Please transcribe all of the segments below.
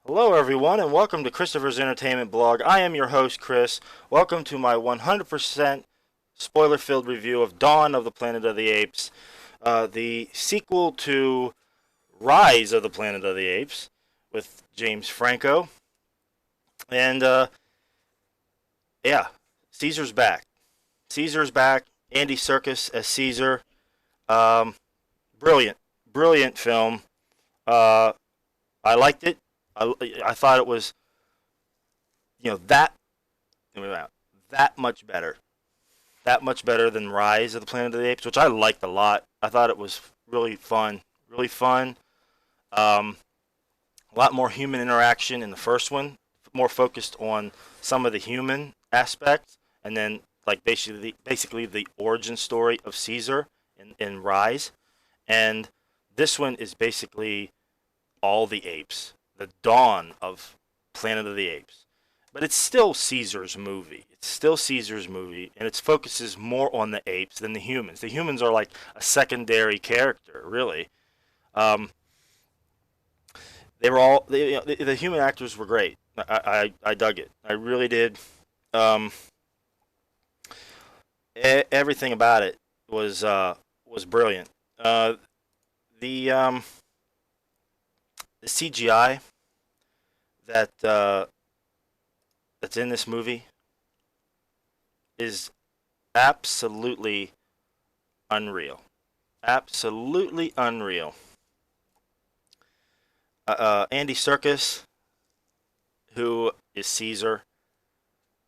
Hello, everyone, and welcome to Christopher's Entertainment Blog. I am your host, Chris. Welcome to my 100% spoiler filled review of Dawn of the Planet of the Apes, the sequel to Rise of the Planet of the Apes with James Franco. And, yeah, Caesar's back. Caesar's back. Andy Serkis as Caesar. Um, Brilliant. Brilliant film. Uh, I liked it. I thought it was, you know, that much better. That much better than Rise of the Planet of the Apes, which I liked a lot. I thought it was really fun. Really fun. Um, a lot more human interaction in the first one, more focused on some of the human aspects, and then like basically the origin story of Caesar in Rise. And this one is basically all the apes, the dawn of Planet of the Apes. But it's still Caesar's movie. It's still Caesar's movie, and it focuses more on the apes than the humans. The humans are like a secondary character, really. Um, they were all the human actors were great. I dug it. I really did. Um, Everything about it was brilliant. The the CGI that that's in this movie is absolutely unreal. Absolutely unreal. Andy Serkis, who is Caesar,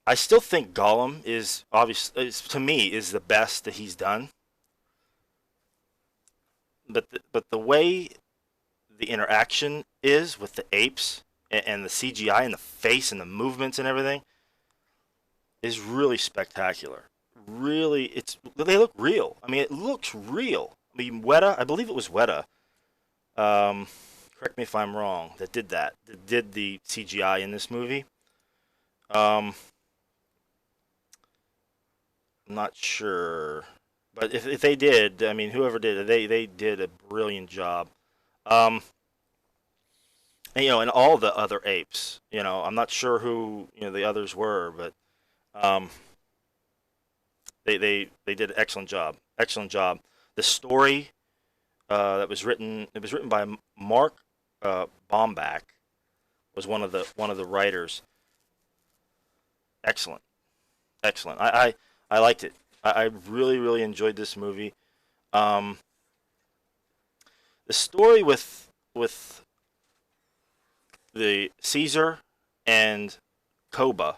I still think Gollum is to me is the best that he's done. But the way the interaction is with the apes and the CGI and the face and the movements and everything is really spectacular. Really, they look real. I mean, it looks real. I mean, Weta, I believe it was Weta. Um, Correct me if I'm wrong. That did that. That did the CGI in this movie. Um, I'm not sure, but if they did, I mean, whoever did it, they did a brilliant job. Um, and, and all the other apes. I'm not sure who the others were, but um, they did an excellent job. Excellent job. The story that was written it was written by Mark Bombach was one of the writers. Excellent, excellent. I liked it. I really enjoyed this movie. Um, the story with the Caesar and Koba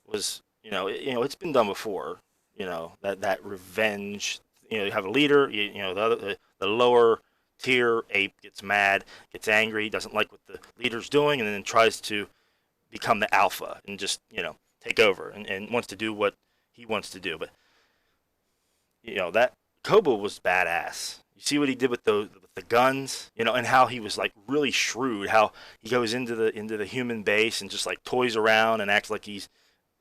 was it's been done before. That revenge. You have a leader. The lower tier ape gets mad, gets angry, doesn't like what the leader's doing, and then tries to become the alpha and just take over and wants to do what he wants to do. But that Kobo was badass. You see what he did with the guns, and how he was like really shrewd. How he goes into the human base and just like toys around and acts like he's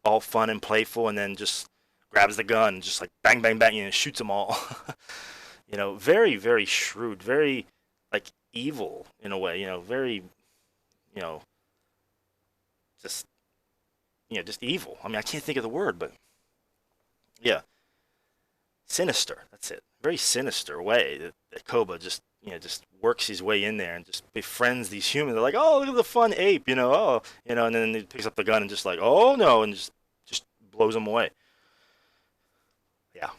all fun and playful, and then just grabs the gun and just like bang bang bang, shoots them all. Very shrewd, very like evil in a way. Very you know just just evil. I mean, I can't think of the word, but yeah, sinister. That's it. Very sinister way that Koba just works his way in there and just befriends these humans. They're like, oh, look at the fun ape, and then he picks up the gun and just like, oh no, and just blows them away. Yeah,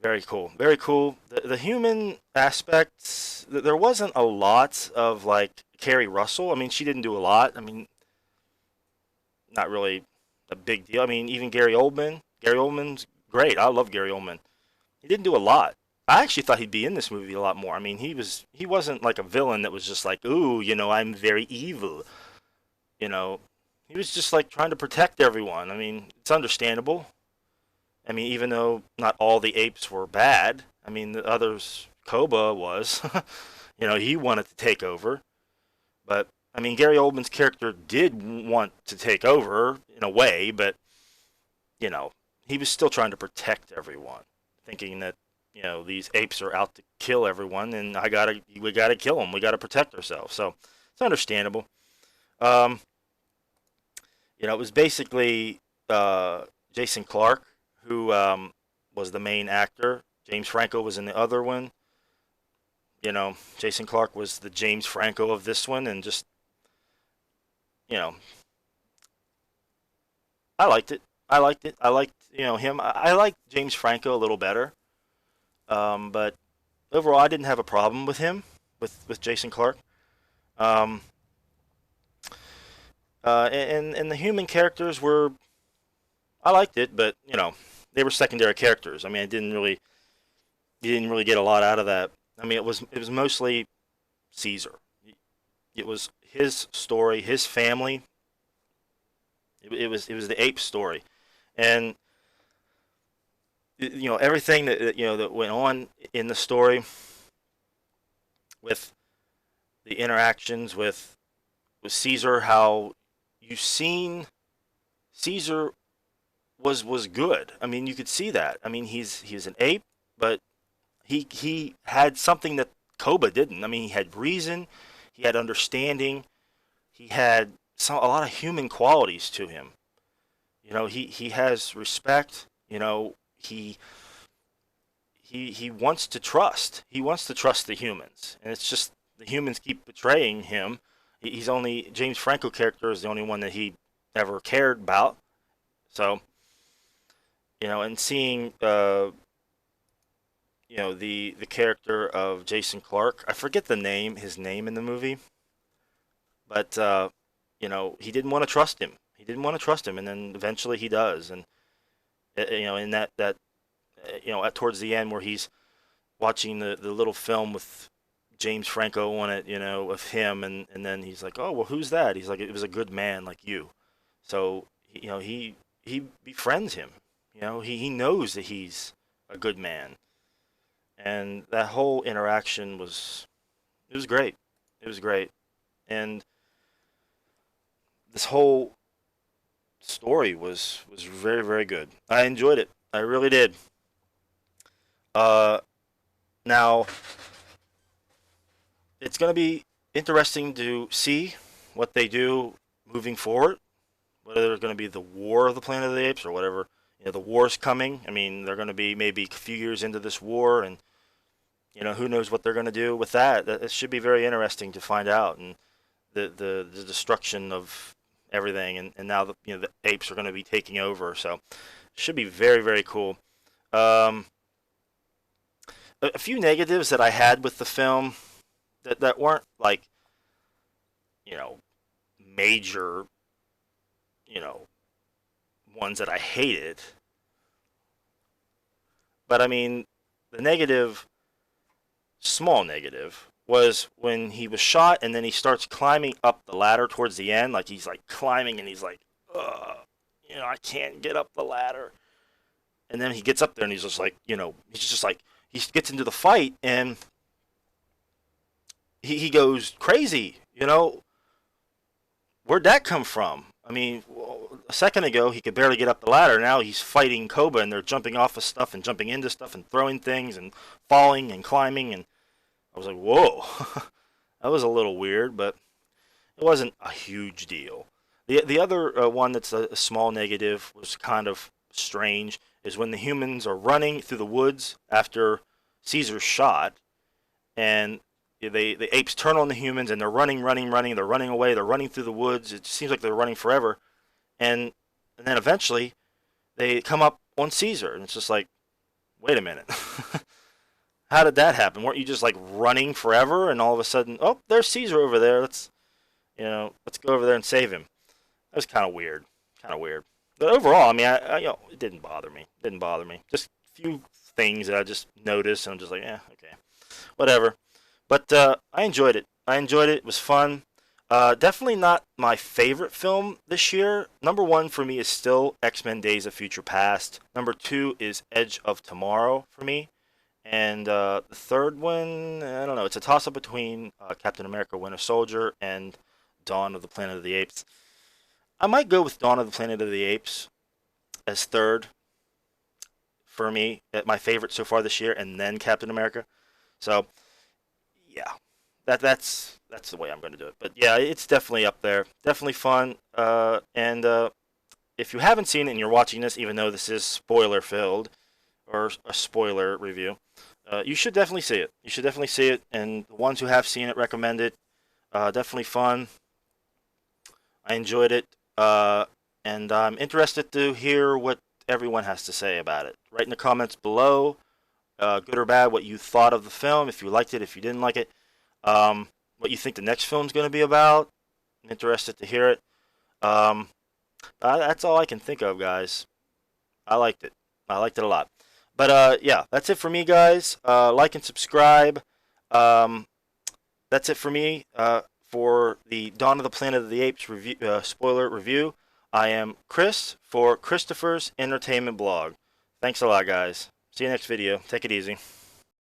very cool, very cool. The human aspects, there wasn't a lot of like Carrie Russell. I mean, she didn't do a lot. I mean, not really a big deal. I mean, even Gary Oldman. Gary Oldman's great. I love Gary Oldman. He didn't do a lot. I actually thought he'd be in this movie a lot more. I mean, he wasn't like a villain that was just like, ooh, I'm very evil. You know, he was just like trying to protect everyone. I mean, it's understandable. I mean, even though not all the apes were bad, I mean, the others, Koba was, he wanted to take over. But I mean, Gary Oldman's character did want to take over in a way, but you know, he was still trying to protect everyone, thinking that these apes are out to kill everyone, and we gotta kill them. We gotta protect ourselves. So it's understandable. Um, it was basically Jason Clarke who was the main actor. James Franco was in the other one. Jason Clarke was the James Franco of this one, and just you know, I liked it. I liked it. I liked him. I liked James Franco a little better, but overall, I didn't have a problem with him with Jason Clarke. Um, and the human characters were I liked it, but they were secondary characters. I mean, I didn't really you didn't really get a lot out of that. I mean, it was mostly Caesar. It was his story, his family. It was the ape story, and everything that went on in the story with the interactions with Caesar, how you seen Caesar was good. I mean, you could see that. I mean, he's an ape, but he had something that Koba didn't. I mean, he had reason, he had understanding, he had a lot of human qualities to him. He has respect. He wants to trust. He wants to trust the humans, and it's just the humans keep betraying him. He's only James Franco character is the only one that he ever cared about. So and seeing the character of Jason Clarke, I forget his name in the movie, but he didn't want to trust him. He didn't want to trust him, and then eventually he does, and in that at towards the end where he's watching the little film with James Franco on it, of him, and then he's like, oh well, who's that? He's like, it was a good man like you. So he befriends him. He knows that he's a good man, and that whole interaction was great. It was great, and this whole story was very very good. I enjoyed it. I really did. Uh, Now it's going to be interesting to see what they do moving forward. Whether they're going to be the War of the Planet of the Apes or whatever. The war's coming. I mean, they're going to be maybe a few years into this war, and who knows what they're going to do with that. It should be very interesting to find out, and the destruction of everything, and now the apes are going to be taking over. So, it should be very very cool. Um, a few negatives that I had with the film that weren't like you know major you know ones that I hated, but I mean the negative, small negative, was when he was shot and then he starts climbing up the ladder towards the end, like he's like climbing and he's like, ugh, I can't get up the ladder, and then he gets up there and he's just like, he's just like he gets into the fight and he goes crazy. Where'd that come from? I mean, a second ago he could barely get up the ladder. Now he's fighting Koba and they're jumping off of stuff and jumping into stuff and throwing things and falling and climbing. And I was like, whoa, that was a little weird, but it wasn't a huge deal. The other one that's a small negative was kind of strange is when the humans are running through the woods after Caesar's shot, and the apes turn on the humans and they're running, running, running. They're running away. They're running through the woods. It seems like they're running forever, and then eventually they come up on Caesar, and it's just like, wait a minute, how did that happen? Weren't you just like running forever, and all of a sudden, oh, there's Caesar over there. Let's go over there and save him. That was kind of weird, kind of weird. But overall, I mean, it didn't bother me. It didn't bother me. Just a few things that I just noticed, and I'm just like, okay, whatever. But I enjoyed it. I enjoyed it. It was fun. Definitely not my favorite film this year. Number one for me is still X-Men: Days of Future Past. Number two is Edge of Tomorrow for me. And the third one, I don't know. It's a toss-up between Captain America: Winter Soldier and Dawn of the Planet of the Apes. I might go with Dawn of the Planet of the Apes as third for me, my favorite so far this year, and then Captain America. So, yeah, that's that's the way I'm going to do it. But yeah, it's definitely up there. Definitely fun. And if you haven't seen it and you're watching this, even though this is spoiler filled or a spoiler review, you should definitely see it. You should definitely see it. And the ones who have seen it recommend it. Definitely fun. I enjoyed it. And I'm interested to hear what everyone has to say about it. Write in the comments below, good or bad, what you thought of the film, if you liked it, if you didn't like it, what you think the next film's going to be about. I'm interested to hear it. Um, that's all I can think of, guys. I liked it. I liked it a lot. But yeah, that's it for me, guys. Like and subscribe. Um, that's it for me for the Dawn of the Planet of the Apes review, spoiler review. I am Chris for Christopher's Entertainment Blog. Thanks a lot, guys. See you next video. Take it easy.